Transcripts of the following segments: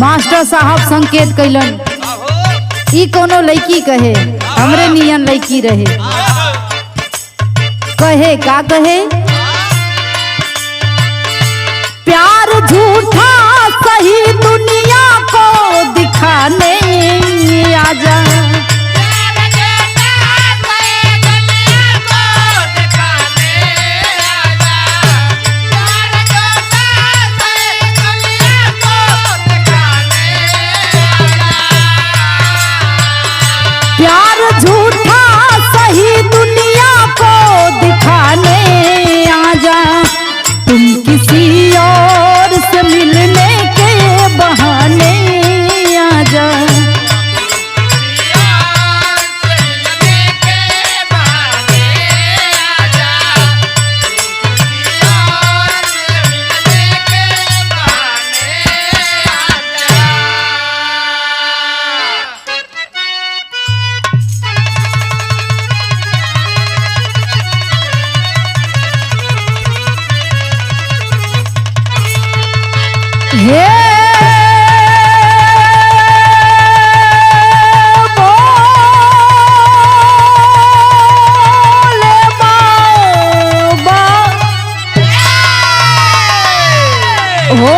Master साहब संकेत कैलन ई कोनो लड़की कहे हमरे नियन लड़की रहे। कहे का कहे प्यार झूठा सही दुनिया को दिखाने आजा। प्यार झूठा सही दुनिया को दिखाने आजा। तुम किसी और से मिलने के बहाने आजा। हे बोले बाबा हो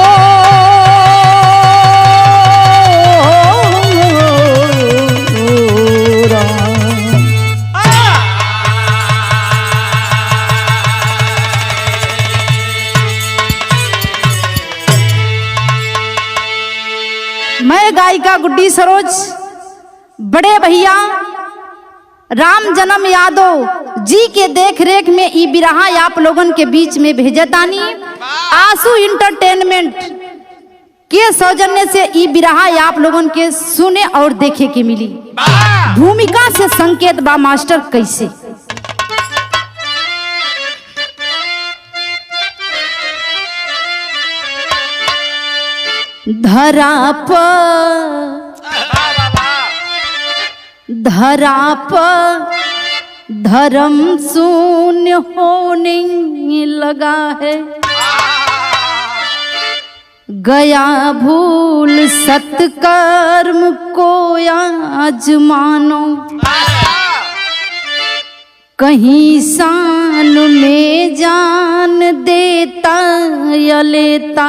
मैं गायिका गुड्डी सरोज बड़े भैया राम जन्म यादव जी के देख रेख में ई बिरहा आप लोगन के बीच में भेजतानी। आंसू इंटरटेनमेंट के सौजन्य से ई बिरहा आप लोगन के सुने और देखे के मिली। भूमिका से संकेत बा मास्टर कैसे धरा पर धर्म शून्य होने लगा है। गया भूल सत्कर्म को आज मानो। कहीं शान में जान देता या लेता।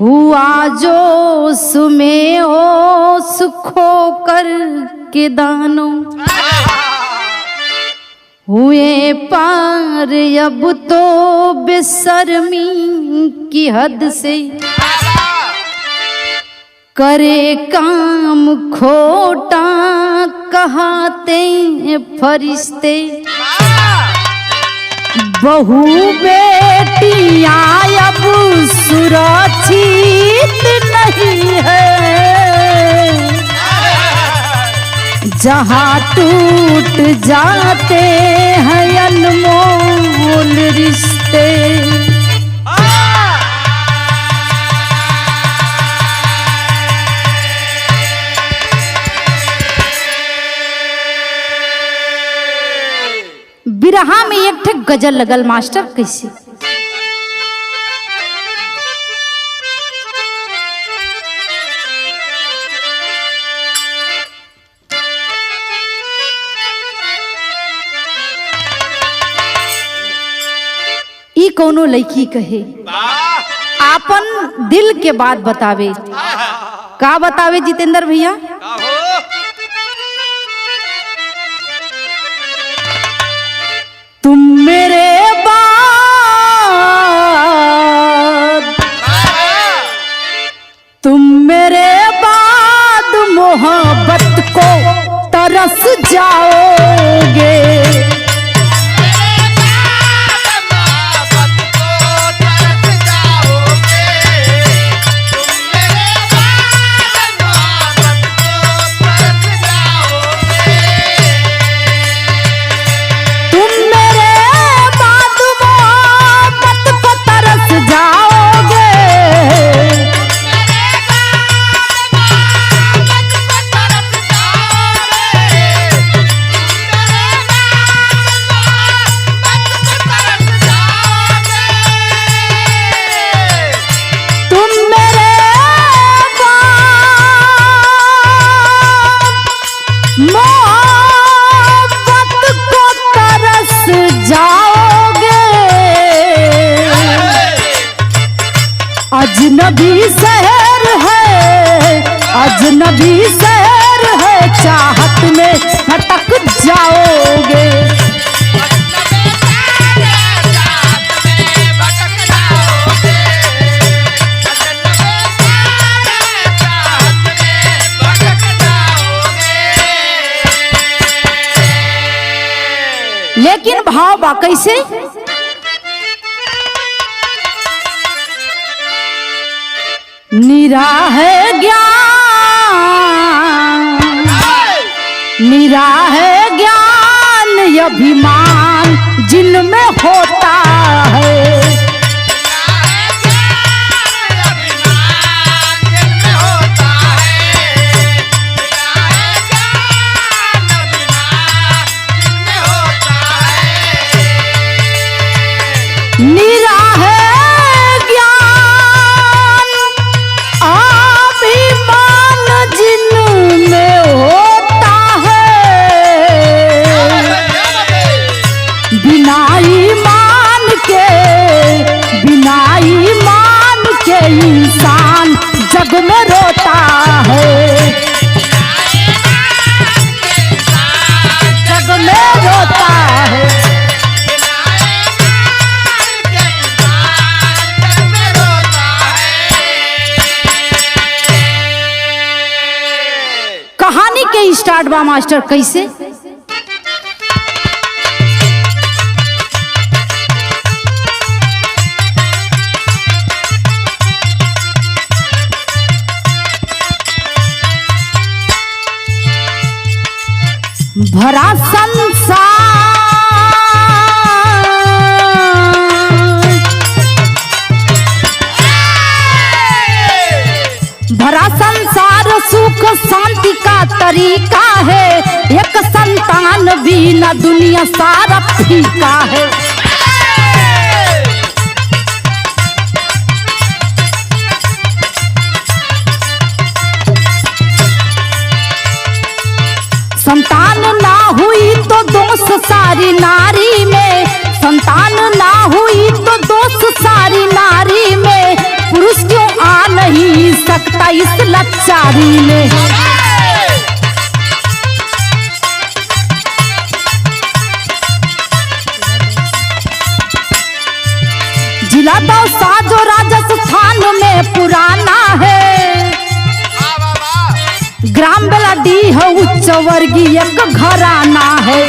हुआ जोश में होश खोकर के दानों। हुए पार अब तो बेशर्मी की हद से। करे काम खोटा कहाते फरिश्ते। बहू बेटियां अब सुरक्षित नहीं है। जहाँ टूट जाते हैं अनमोल रिश्ते। बिरहा में एक ठे गजल लगल मास्टर कैसे ई कोनो लड़की कहे आपन दिल के बात बतावे। का बतावे जितेंद्र भैया तुम मेरे बाद मोहब्बत को तरस जाओगे। मोहब्बत को तरस जाओगे, अजनबी शहर है, अजनबी शहर है, चाहत में भटक जाओगे। लेकिन भाव बा कैसे? निरा है ज्ञान, निरा है ज्ञान अभिमान जिनमें होता है, निरा है ज्ञान अभिमान जिनमें होता है, बिना ईमान के, बिना ईमान के इंसान जग में रोता है, जग में रोता है। कहानी के स्टार्ट बा मास्टर कैसे? भरा संसार, भरा संसार सुख शांति का तरीका है, एक संतान बिना दुनिया सारा फीका है। संतान ना हुई तो दोष सारी नारी में, संतान ना हुई तो दोष सारी नारी में, पुरुष क्यों आ नहीं सकता इस लाचारी में। जिला दौसा जो राजस्थान में पुराना है, ग्राम बेलाडी है उच्च वर्गीय एक घराना है।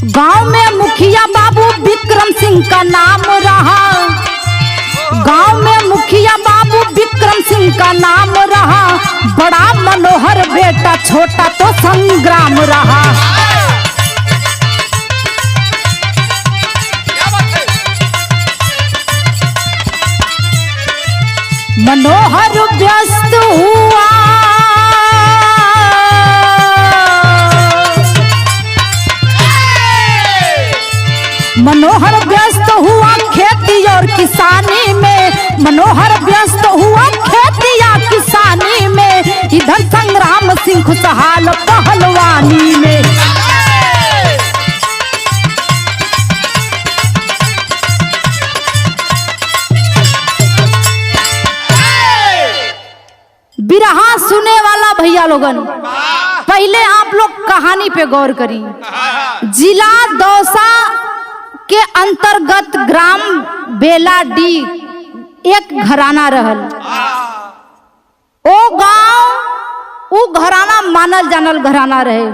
गांव में मुखिया बाबू विक्रम सिंह का नाम रहा, गांव में मुखिया बाबू विक्रम सिंह का नाम रहा, बड़ा मनोहर बेटा छोटा तो संग्राम रहा। मनोहर व्यस्त हुआ, मनोहर व्यस्त हुआ खेती और किसानी में, मनोहर व्यस्त हुआ खेती या किसानी में, इधर संग्राम सिंह खुशहाल पहलवानी में। बिरहा सुने वाला भैया लोगन, पहले आप लोग कहानी पे गौर करी। जिला दौसा के अंतर्गत ग्राम बेलाडी एक घराना रहल। ओ गांव वो घराना मानल जानल घराना रहे,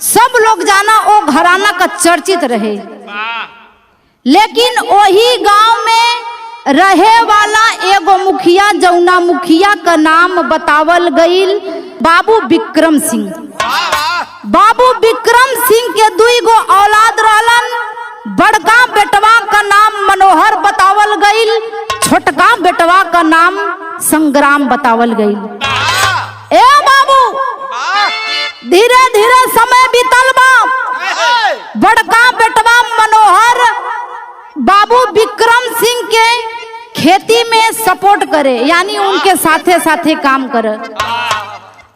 सब लोग जाना ओ घराना का चर्चित रहे। लेकिन वही गांव में रहे वाला एगो मुखिया, जौना मुखिया का नाम बतावल गईल बाबू विक्रम सिंह। बाबू विक्रम सिंह के दुई गो औलाद रहलन। बड़का बेटवा का नाम मनोहर बतावल गईल, छोटका बेटवा का नाम संग्राम बतावल गईल। ए बाबू धीरे धीरे समय बीतल बा। बड़का बेटवा मनोहर बाबू विक्रम सिंह के खेती में सपोर्ट करे, यानी उनके साथे साथे काम करे,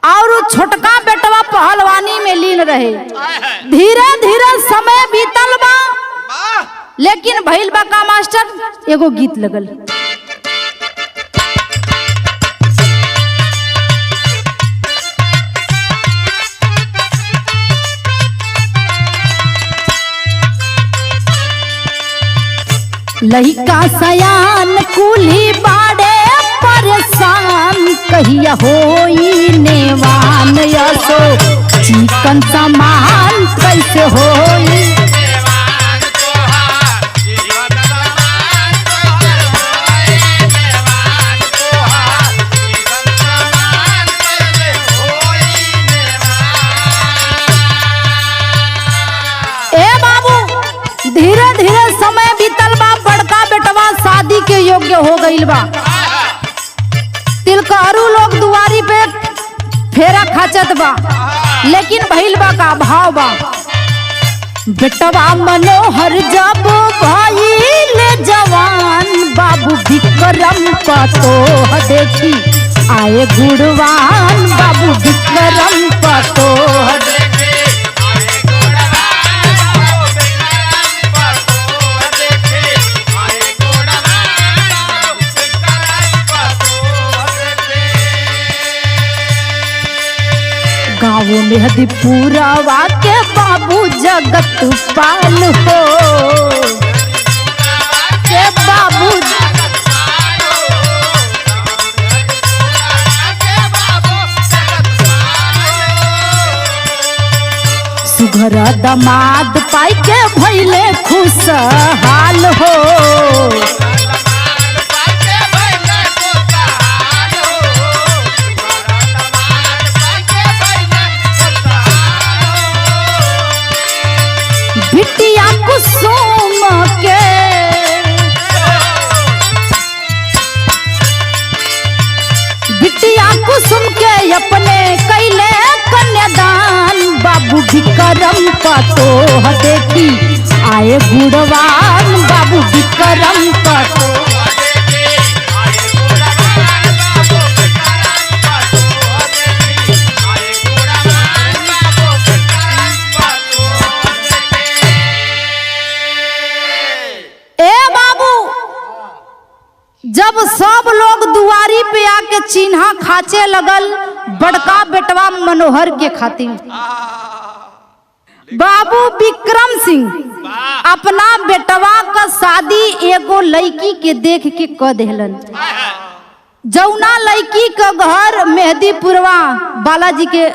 और छोटका बेटवा पहलवानी में लीन रहे। धीरे धीरे समय बीतल बा, लेकिन भइल बा का मास्टर, एगो गीत लगल। लहिका सयान कुली बाड़े परेशान, कहिया होई नेवान यसो चिकन सामान कैसे होई। ए बाबू धीरे धीरे समय बीतल बा, बड़का बेटवा शादी के योग्य हो गईल बा। तिलकारू लोग दुआरी पे फेरा खाचत बा, लेकिन भइल बा का भाव बा। बेटवा मनोहर जब भइल जवान, बाबू विक्रम का तो देखी आए गुणवान, बाबू विक्रम का तो गाँव में हदीपुरवा के बाबू जगत पाल हो, के बाबू सुघर दमाद पाई के भइले खुशहाल हो। बिटिया कुसुम के बिटिया कुसुम के अपने कैले कन्यादान, बाबू विक्रम का तो देखी आए गुणवान, बाबू विक्रम का तो जब सब लोग दुआरी पे आके चिन्हा खाचे लगल, बड़का बेटवा मनोहर के खातिर बाबू विक्रम सिंह अपना बेटवा का शादी एगो लड़की के देख के क देहलन। जौना लड़की का घर मेहदीपुरवा बालाजी के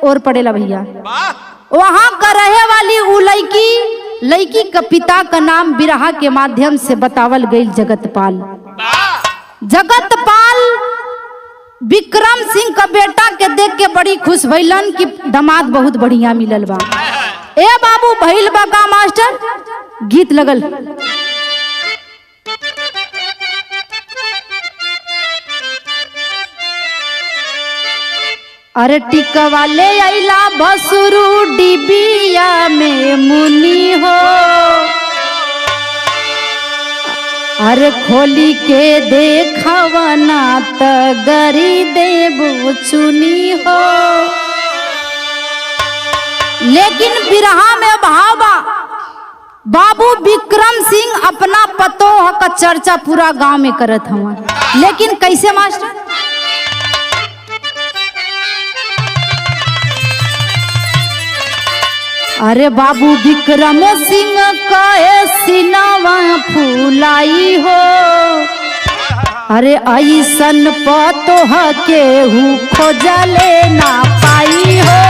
ओर पड़ेला भैया, वहां का रहे वाली उ लड़की का पिता का नाम बिरहा के माध्यम से बतावल गई जगतपाल। जगतपाल विक्रम सिंह का बेटा के देख के बड़ी खुश भइलन कि दामाद बहुत बढ़िया मिलल बा। ए बाबू भइल बा का मास्टर, गीत लगल। अरे टिकवा ले आइला भसुरु डिबिया में मुनि हो, अरे खोली के देखवना त गरी देबो चुनी हो। लेकिन बिरहा में भावा बाबू विक्रम सिंह अपना पतोह का चर्चा पूरा गांव में करत हवा, लेकिन कैसे मास्टर? अरे बाबू विक्रम सिंह कहे सिनवा फूलाई हो, अरे ऐसन पतोह केहू खोजले ना पाई हो।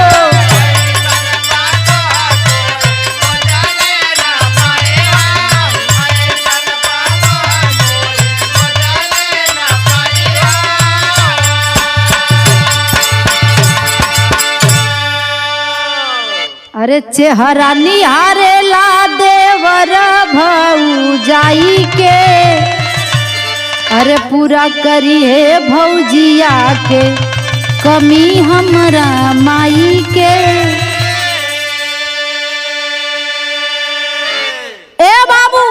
अरे चेहरा निहारे ला देवर भौजाई के, अरे पूरा करी है भौजिया के कमी हमरा माई के। ए बाबू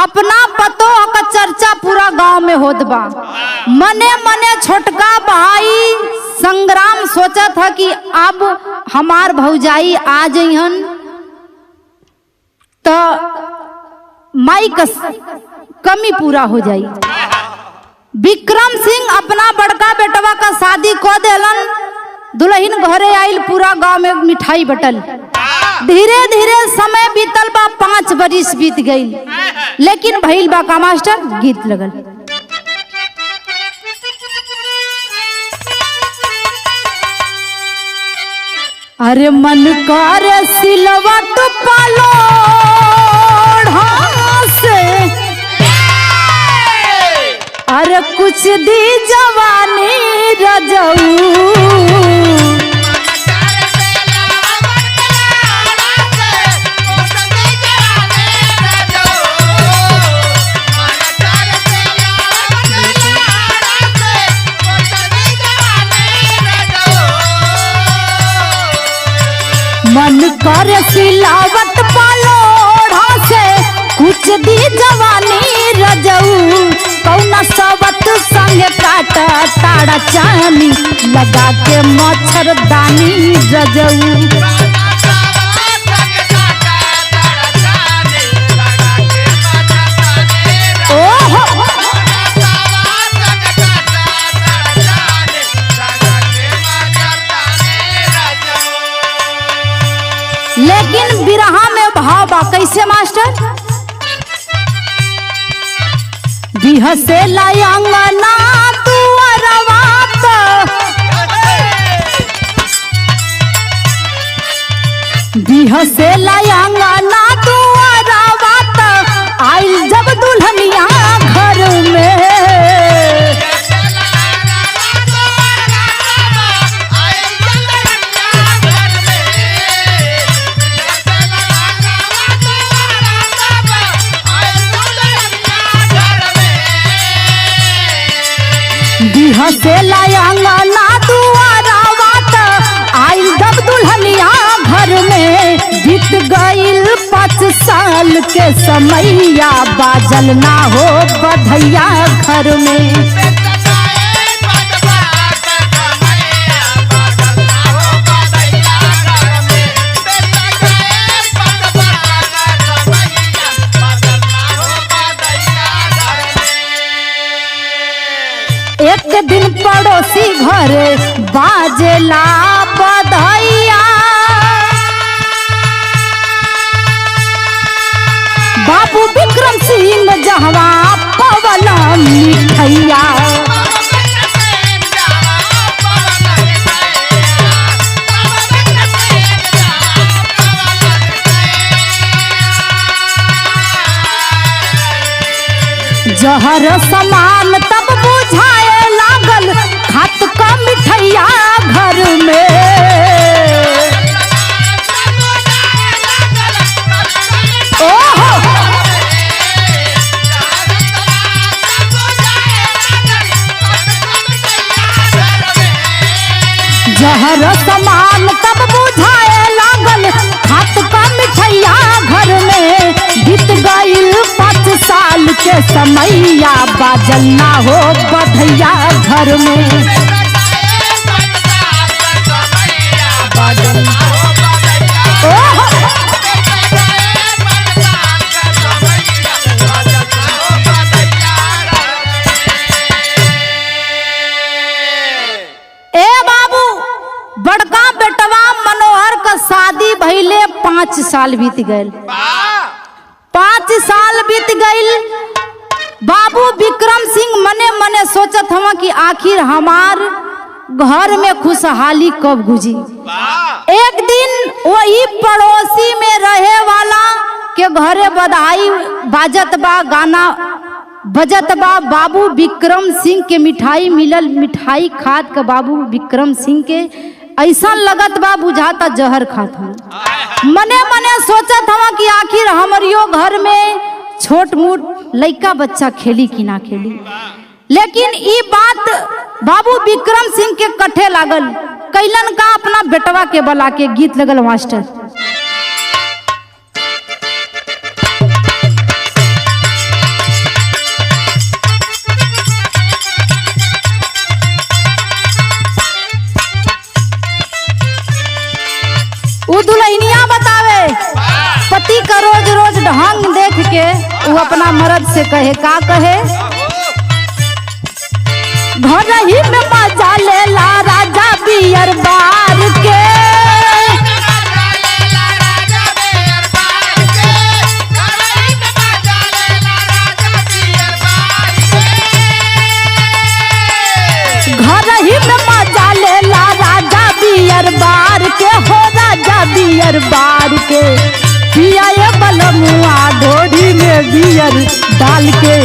अपना पतो का चर्चा पूरा गांव में होत बा। मने मने छोटका भाई संग्राम सोचा था कि अब हमार भौजाई आ जइहन तो माई का कमी पूरा हो जाई। विक्रम सिंह अपना बड़का बेटवा का शादी को देलन, दुल्हन घरे आइल, पूरा गांव में मिठाई बटल। धीरे धीरे समय बीतल बा, 5 बरिस बीत गई, लेकिन भइल बा का मास्टर गीत लगल। अरे मन कर सिलवट पालो से, अरे कुछ दी जवानी रजऊ। मन कर सिलावट पालोढ़ा से कुछ दी जवानी रजऊ। कौना सवत संग काटा ताड़ा चानी लगा के मच्छरदानी रजऊ। लेकिन बिरहा में भाव बा कैसे मास्टर? बिह से लायंगना दुअरवा बिह से लायंगना दुअरवा आइल जब दुल्हनिया घर में। हसे लायंगना दुआरावा आइल जब दुल्हनिया घर में। बीत गईल 5 साल के समैया, बाजल ना हो बधैया घर में। एक दिन पड़ोसी घरे बाजेला बधैया, बाबू विक्रम सिंह जहवा पवन मिठैया। जहर समान तब बुझाए लागल, खात का मिठैया घर में। ओहो जहर समान तब बुझाए लागल, खात का मिठैया घर में। बीत गईल 5 साल के समैया, बाजल ना हो बधैया घर में। ए बाबू, बड़का बेटवा मनोहर का शादी भइले 5 साल बीत गए। 5 साल बीत गईल। बाबू विक्रम सिंह मने मने सोचत हवा कि आखिर हमार घर में खुशहाली कब गुजी। एक दिन वही पड़ोसी में रहे वाला के घरे बधाई बाजत बा, गाना बजत बा। बाबू विक्रम सिंह के मिठाई मिलल। मिठाई खात के बाबू विक्रम सिंह के ऐसा लगत बा बुझाता जहर खात हूँ। मने मने सोचत हवा कि आखिर हमरियो घर में छोट मोट लइका बच्चा खेली कि ना खेली। लेकिन ई बात बाबू विक्रम सिंह के कठे लागल। कैलन का अपना बेटवा के बला के गीत लगल मास्टर। वो अपना मर्द से कहे, का कहे, घर ही में मजा लेला राजा बियर बार के। घर ही में मजा लेला राजा बियर बार के, हो राजा बियर बार के। पिया ये बलमुआ ढोड़ी में बियर डाल के।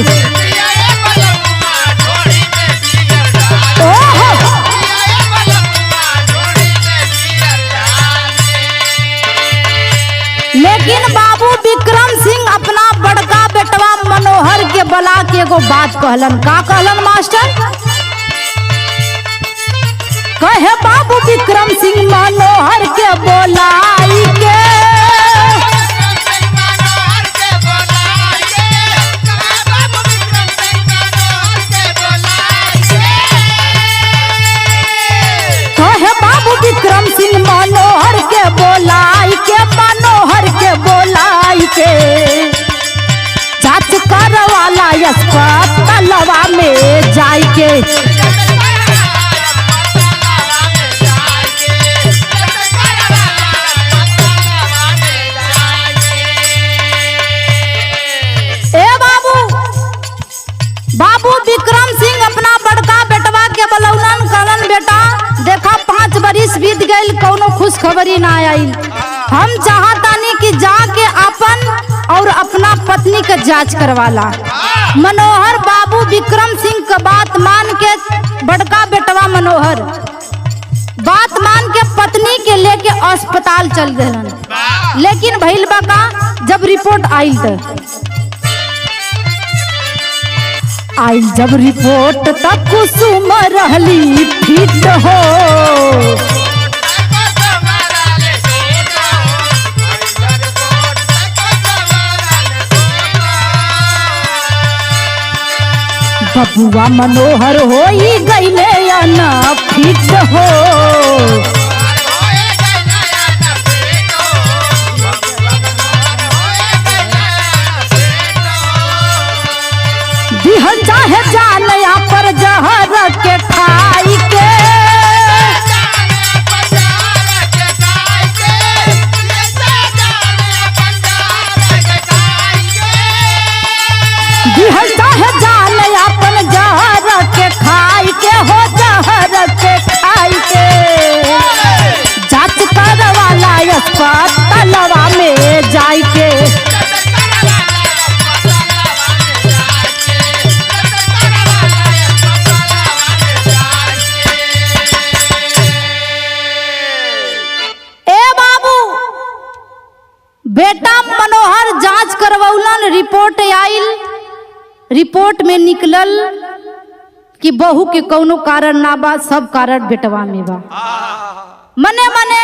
लेकिन बाबू विक्रम सिंह अपना बड़का बेटवा मनोहर के बला के एगो बात कहलन, का कहलन मास्टर, कहे बाबू विक्रम सिंह मनोहर के बोलाई के। कहे बाबू विक्रम सिंह मनोहर के बोलाई के, मनोहर के बोलाई के। जांच करवाला अस्पतालवा में जाई के। बाबू विक्रम सिंह अपना बड़का बेटवा के बलौलन, कहलन बेटा देखा 5 बरिस बीत गई, कौनो खुशखबरी ना आई। हम चाहतानी कि जाके अपन और अपना पत्नी का जांच करवाला। मनोहर बाबू विक्रम सिंह का बात मान के, बड़का बेटवा मनोहर बात मान के पत्नी के लेके अस्पताल चल गए। लेकिन भइल बा का, जब रिपोर्ट आई जब रिपोर्ट तक कुसुम रहली फिट हो। बबुआ मनोहर होई गईले या ना फिट हो। दिहल चाहे जानया पर जहर के खाई के। दिहल चाहे जानया पर जहर के खाई के, हो जहर के खाई के। जांच करवाला अस्पतालवा में जाई के। बेटा मनोहर जांच करवौलन, रिपोर्ट आइल, रिपोर्ट में निकलल कि बहू के कौनो कारण ना बा, सब कारण बेटवा में बा। मने मने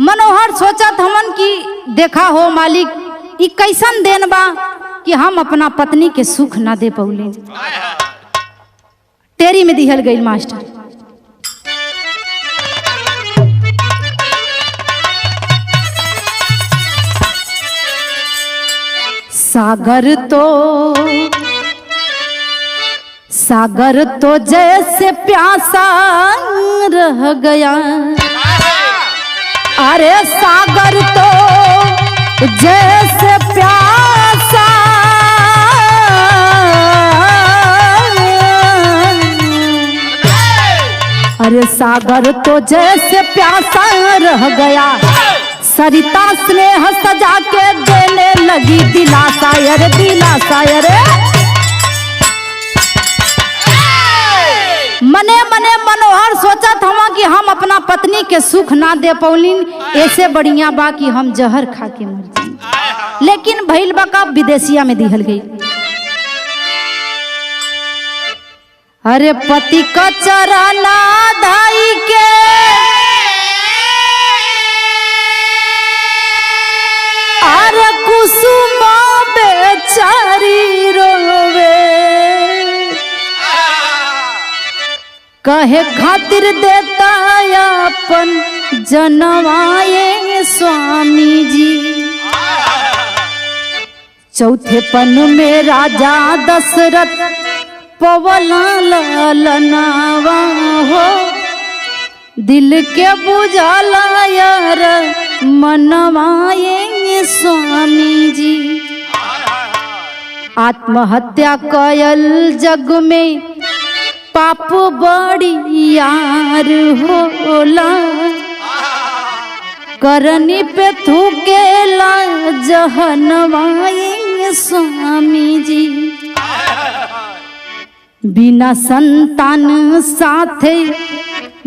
मनोहर सोचत हमन कि देखा हो मालिक, ई कैसन देन बा कि हम अपना पत्नी के सुख ना दे पौले। तेरी में दिहल गई मास्टर। सागर तो जैसे प्यासा रह गया। अरे सागर तो जैसे प्यासा, अरे सागर तो जैसे प्यासा रह गया। सरिता स्नेह सजा के देने लगी दिलासा, अरे दिलासा। अरे मने मने मनोहर सोचत हवा कि हम अपना पत्नी के सुख ना दे पौलिन, ऐसे बढ़िया बा कि हम जहर खा के मर जाए। लेकिन भइल बा का, विदेशिया में दिहल गई। अरे पति का चरना धाई के, अरे कुसुम बेचारी रोवे। कहे खातिर देता अपन जनवाए स्वामी जी। चौथेपन में राजा दशरथ पवला ललनावा हो, दिल के बुझाला यार मनवाए स्वामी जी। आत्महत्या कयल जग में पाप बड़ी यार होला, करनी पे थूकेला जहनवाए स्वामी जी। बिना संतान साथे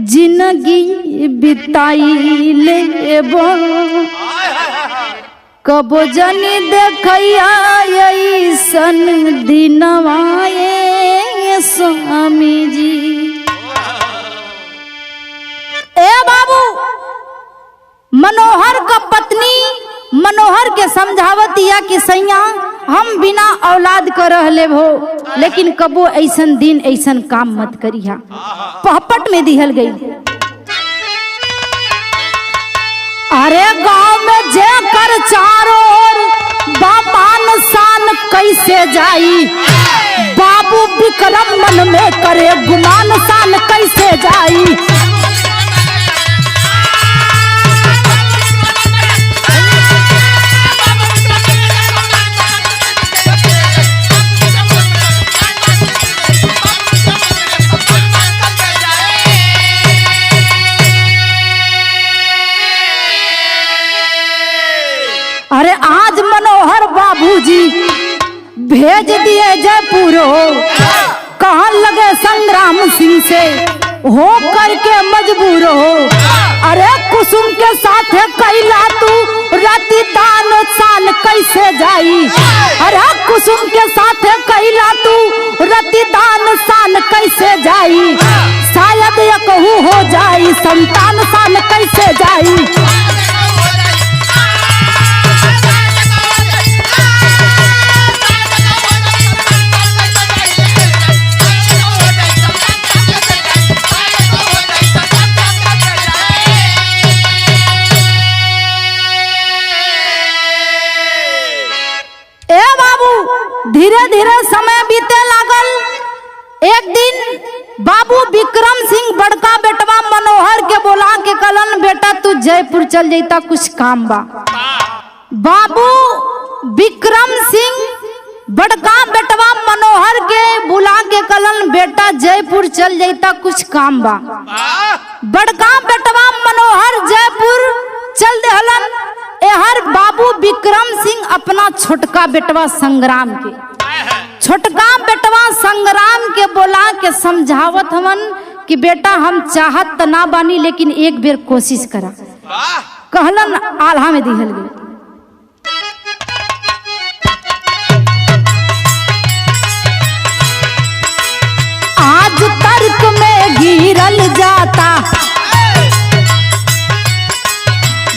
जिंदगी बिताई लेबो, कबो जनी देखैया ऐसन दिनवाए स्वामी जी। ए बाबू, मनोहर का पत्नी मनोहर के समझावतिया कि सैया हम बिना औलाद कर रहले हो, लेकिन कबो ऐसन दिन ऐसन काम मत करिया। पहपट में दिहल गई। अरे गांव में जे कर चारों ओर बापान शान कैसे जाई, बाबू विक्रम मन में करे गुमान शान कैसे जाई। अरे आज मनोहर बाबूजी भेज दिए जयपुर हो, कहाँ लगे संग्राम सिंह से हो करके मजबूर हो। अरे कुसुम के साथ कैला तू राती दान शान कैसे जाई। अरे कुसुम के साथ कैला तू राती दान शान कैसे जाई। शायद ये कहू हो जाई संतान शान कैसे जाई। धीरे धीरे समय बीते लागल। एक दिन बाबू विक्रम सिंह बड़का बेटवा मनोहर के बोला के कलन, बेटा तू जयपुर चल जाता कुछ काम बा। बाबू विक्रम सिंह बड़का बेटवा मनोहर के बुला के कलन, बेटा जयपुर चल जाता कुछ काम बा। बड़का बेटवा मनोहर जयपुर चल देहलन। एहर बाबू विक्रम सिंह अपना छोटका बेटवा संग्राम के बोला के समझावत हवन कि बेटा हम चाहत त ना बानी, लेकिन एक बेर कोशिश करा। कहलन आल्हा में दिहल गई। आज तर्क में गिरल जाता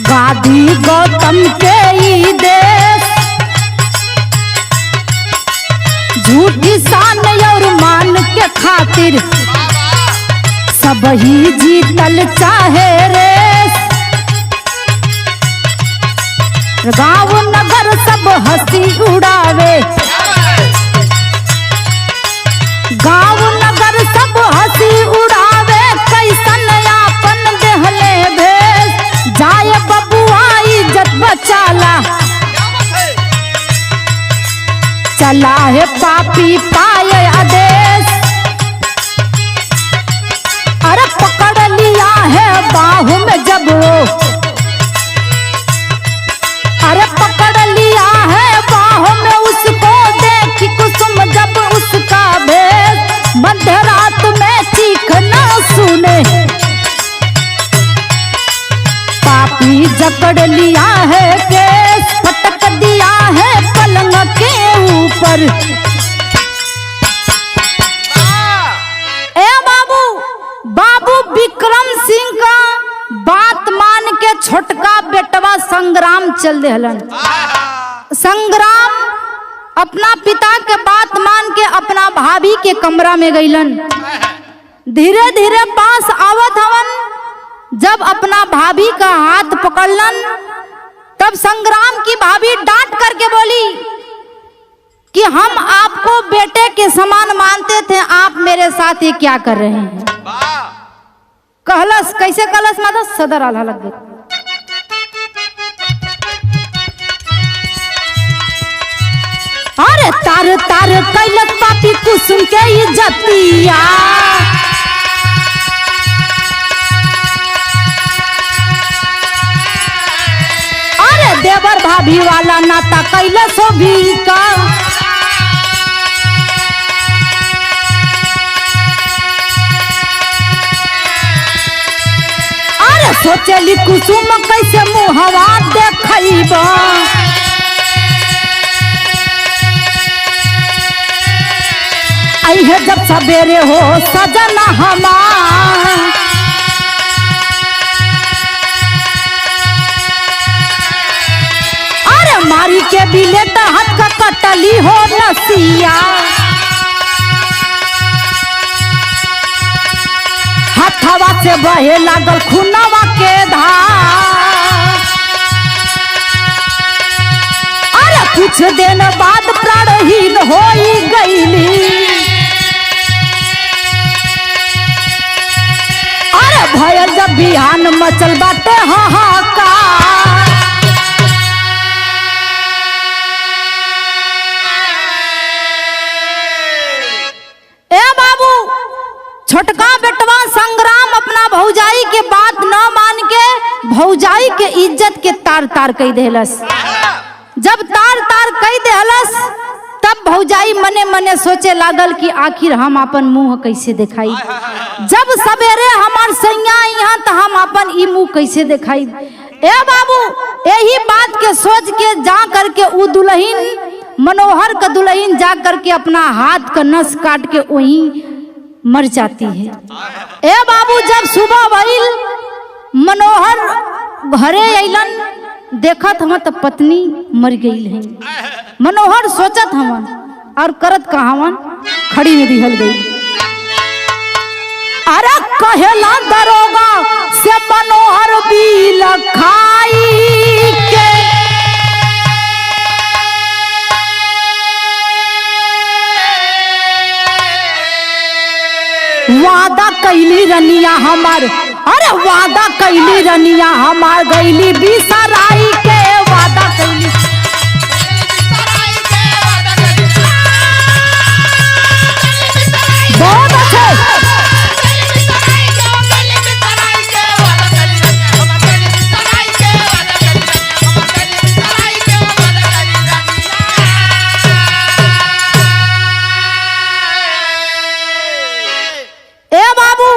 गादी गौतम के ई देश, झूठी शान और मान के खातिर सब ही जीतल चाहे रेस। गाँव नगर सब हंसी उड़ावे, गाँव नगर सब हंसी उड़ावे, कैसन यापन देहले भेष। जाए बबुआ इज्जत बचाला, चला है पापी पाए आदेश। अरे पकड़ लिया है बाहु में जब वो, अरे पकड़ लिया है बाहु में उसको, देखी कुसुम जब उसका भेष। मध्य रात में चीखना सुने, पापी जकड़ लिया है केस, पटक दिया है पलंग के ऊपर। ए बाबू, बाबू विक्रम सिंह का बात मान के छोटका बेटवा संग्राम चल देहलन। संग्राम अपना पिता के बात मान के अपना भाभी के कमरा में गईलन। धीरे धीरे पास आवत हवन। जब अपना भाभी का हाथ पकड़लन, तब संग्राम की भाभी डांट करके बोली कि हम आपको बेटे के समान मानते थे, आप मेरे साथ ये क्या कर रहे हैं। कहलस, कैसे कहलस माता, सदर आल्हा लग गई। अरे तार तार कैलक पापी कुसुम के इज्जतिया, अरे देवर भाभी वाला नाता कैलस भी का, अरे सोचली कुसुम कैसे मुहवा देखैबा, है जब सवेरे हो सजना हमार, अरे मारी के बिले हाथ का कटली हो नसिया, हथवा से बहे लागल खूनवा के धार, अरे कुछ दिन बाद प्राणहीन हो गईली, भयल जब बिहान मचल बाटे हाहाकार, ए बाबू छोटका बेटवा संग्राम अपना भौजाई के बात न मान के भौजाई के इज्जत के तार तार कह देहलस। जब तार तार कह देहलस तब भौजाई मने मने सोचे लागल कि आखिर हम अपन मुंह कैसे दिखाई, जब सवेरे हमार सैया यहाँ तो हम अपन ई मुंह कैसे दिखाई। ए बाबू यही बात के सोच के जा करके उ दुल्हन मनोहर का दुल्हन जा करके अपना हाथ का नस काट के वहीं मर जाती है। ए बाबू जब सुबह भइल मनोहर घरे अइलन, देखत हम तो पत्नी मर गई है। मनोहर सोचत हवन और करत कहावन, खड़ी में दिहल गई। अरे कहेला दरोगा से मनोहर भी लखाई के, वादा कैली रनिया हमार, अरे वादा कैली रनिया हमार गईली बिसराई के, वादा कैली बहुत अच्छे। ए बाबू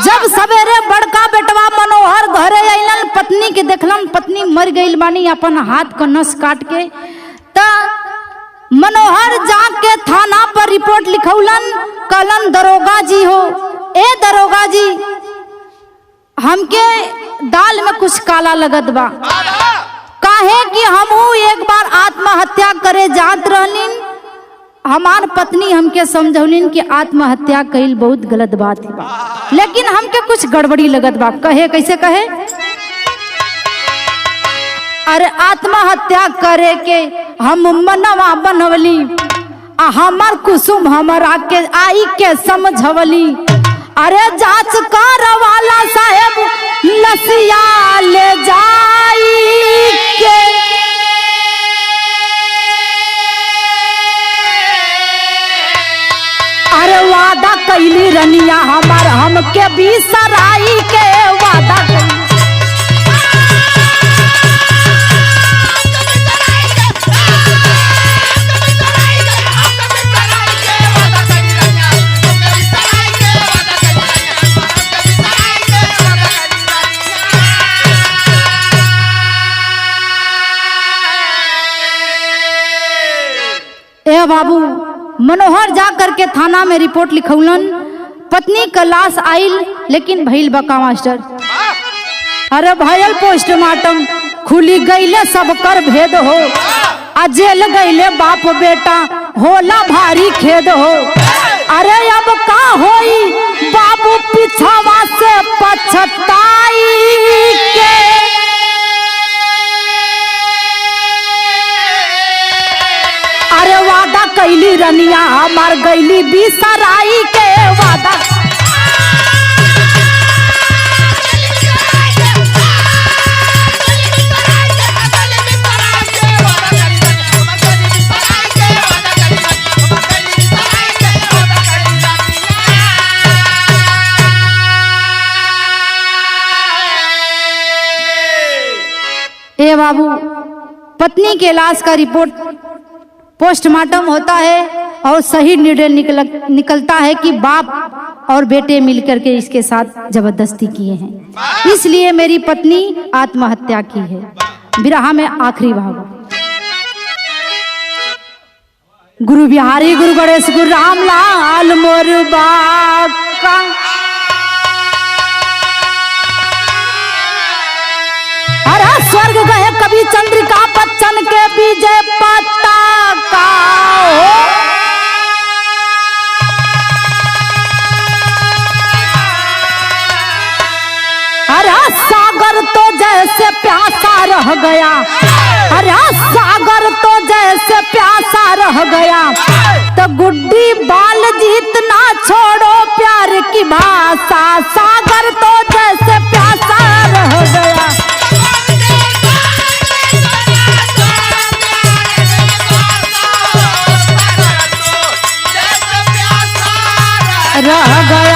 जब सवेरे बड़का बेटवा मनोहर घरे अइलन, पत्नी के देखलन पत्नी मर गई बानी अपन हाथ का नस काट के, त मनोहर जाके थाना पर रिपोर्ट लिखौलन, कहलन दरोगा जी हो, ए दरोगा जी हमके दाल में कुछ काला लगत बा, काहे कि हमहू एक बार आत्महत्या करे जात रहलिन, हमार पत्नी हमके समझौलिन कि आत्महत्या कईल बहुत गलत बात बा, लेकिन हमके कुछ गड़बड़ी लगत बा। कहे कैसे कहे, अरे आत्महत्या करे के हम मनवा बनवली, हमार कुसुम हमारा के आई के समझवली, अरे जांच करवाला साहेब लसिया ले जाई के, अरे वादा कैली रनिया हमार हमके बिसराई के, वादा कैली। ए बाबू मनोहर जा करके थाना में रिपोर्ट लिखौलन, पत्नी का लाश आइल लेकिन भइल बका मास्टर, अरे भयल पोस्टमार्टम खुली गईले सब कर भेद हो, आ जेल गईले बाप बेटा होला भारी खेद हो, अरे अब का होई बाबू पिछवा से पछताई के, अरे वादा गईली रनिया मार गईली बिसराई के वादा। ए बाबू, पत्नी के लाश का रिपोर्ट पोस्टमार्टम होता है और सही निर्णय निकलता है कि बाप और बेटे मिलकर के इसके साथ जबरदस्ती किए हैं, इसलिए मेरी पत्नी आत्महत्या की है। बिरहा में आखिरी भाग। गुरु बिहारी गुरु गणेश गुरु रामलाल मोर बाका। स्वर्ग गए कवि चंद्रिका बच्चन के विजय पताका। अरे सागर तो जैसे प्यासा रह गया, अरे सागर तो जैसे प्यासा रह गया, तो गुड्डी बाल जीतना छोड़ो प्यार की भाषा। सागर तो जैसे प्यासा रह गया, रह गया।